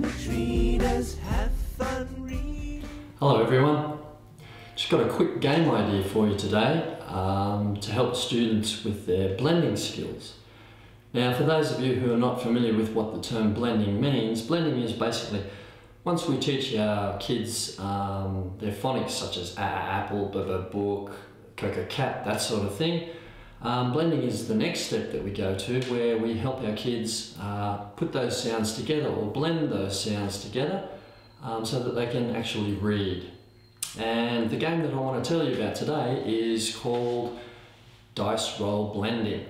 treat us, have fun, read. Hello everyone, just got a quick game idea for you today to help students with their blending skills. Now for those of you who are not familiar with what the term blending means, blending is basically once we teach our kids their phonics such as apple, book, cocoa cat, that sort of thing. Blending is the next step that we go to, where we help our kids put those sounds together or blend those sounds together so that they can actually read. And the game that I want to tell you about today is called Dice Roll Blending.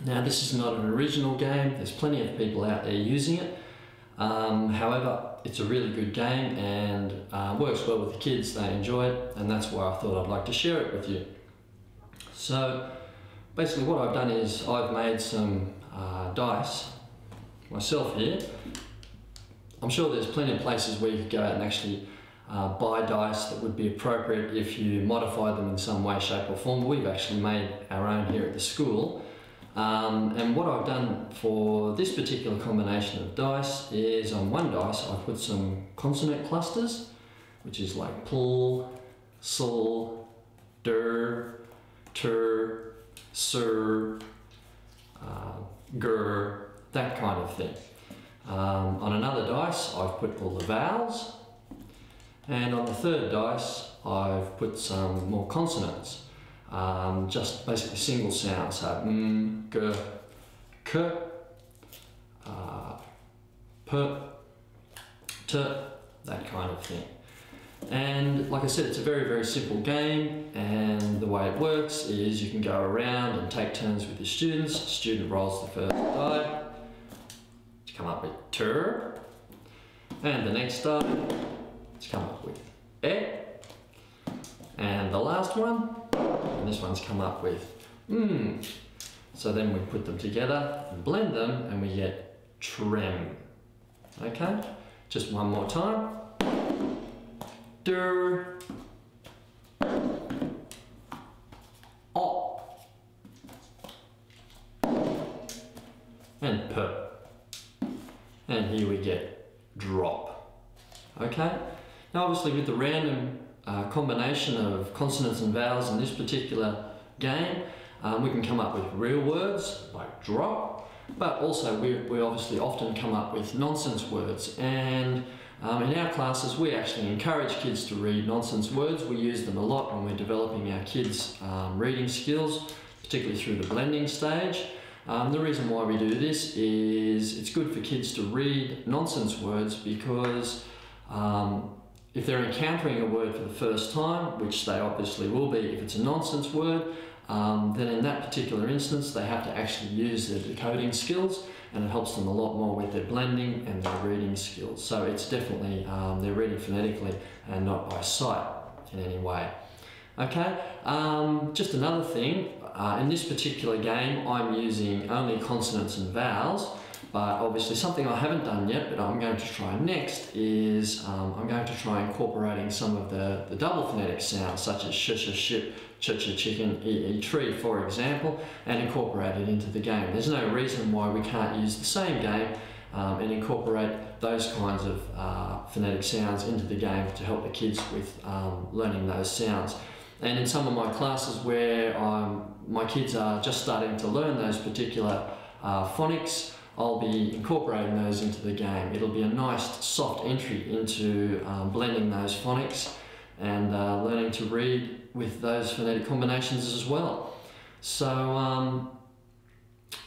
Now this is not an original game, there's plenty of people out there using it. However, it's a really good game and works well with the kids, they enjoy it, and that's why I thought I'd like to share it with you. So basically what I've done is I've made some dice myself here. I'm sure there's plenty of places where you could go out and actually buy dice that would be appropriate if you modify them in some way, shape or form. We've actually made our own here at the school. And what I've done for this particular combination of dice is on one dice I've put some consonant clusters, which is like pull, sul, der, tur, sir, gur, that kind of thing. On another dice I've put all the vowels, and on the third dice I've put some more consonants, just basically single sounds, so g, k, p, t, that kind of thing. And like I said, it's a very, very simple game, and the way it works is you can go around and take turns with your students. The student rolls the first die to come up with tur, and the next die to come up with e, and the last one, and this one's come up with So then we put them together and blend them and we get trem. Okay, just one more time. Der, o, and p. And here we get drop. Okay, now obviously with the random combination of consonants and vowels in this particular game, we can come up with real words like drop, but also we obviously often come up with nonsense words, and in our classes we actually encourage kids to read nonsense words. We use them a lot when we're developing our kids' reading skills, particularly through the blending stage. The reason why we do this is it's good for kids to read nonsense words because if they're encountering a word for the first time, which they obviously will be if it's a nonsense word, then in that particular instance they have to actually use their decoding skills, and it helps them a lot more with their blending and their reading skills. So it's definitely, they're reading phonetically and not by sight in any way. Okay, just another thing, in this particular game I'm using only consonants and vowels, but obviously something I haven't done yet but I'm going to try next is I'm going to try incorporating some of the double phonetic sounds such as sh, sh, ship, ch, ch, chicken, e, tree, for example, and incorporate it into the game. There's no reason why we can't use the same game and incorporate those kinds of phonetic sounds into the game to help the kids with learning those sounds. And in some of my classes where my kids are just starting to learn those particular phonics, I'll be incorporating those into the game. It'll be a nice soft entry into blending those phonics and learning to read with those phonetic combinations as well. So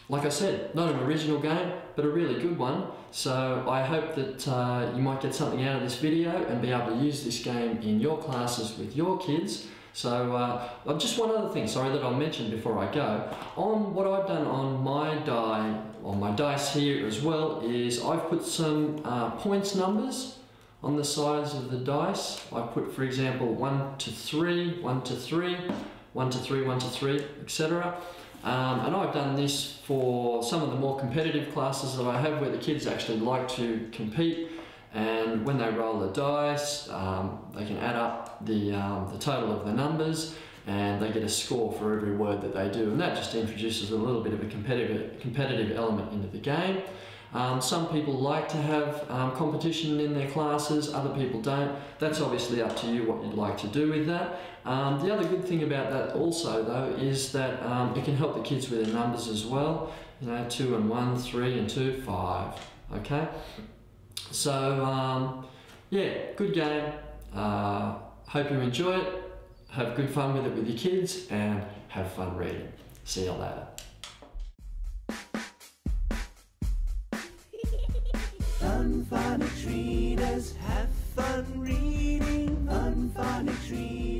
like I said, not an original game but a really good one. So I hope that you might get something out of this video and be able to use this game in your classes with your kids. So just one other thing, sorry, that I'll mention before I go. On what I've done on my dice here as well is I've put some points numbers on the sides of the dice. I put, for example, 1 to 3, 1 to 3, 1 to 3, 1 to 3, etc. And I've done this for some of the more competitive classes that I have where the kids actually like to compete, and when they roll the dice they can add up the total of the numbers and they get a score for every word that they do, and that just introduces a little bit of a competitive element into the game. Some people like to have competition in their classes, other people don't. That's obviously up to you what you'd like to do with that. The other good thing about that also though is that it can help the kids with their numbers as well. You know, 2 and 1, 3 and 2, 5. Okay? So, yeah, good game. Hope you enjoy it. Have good fun with it with your kids and have fun reading. See you later. Fun phonics readers, have fun reading. Fun phonics readers.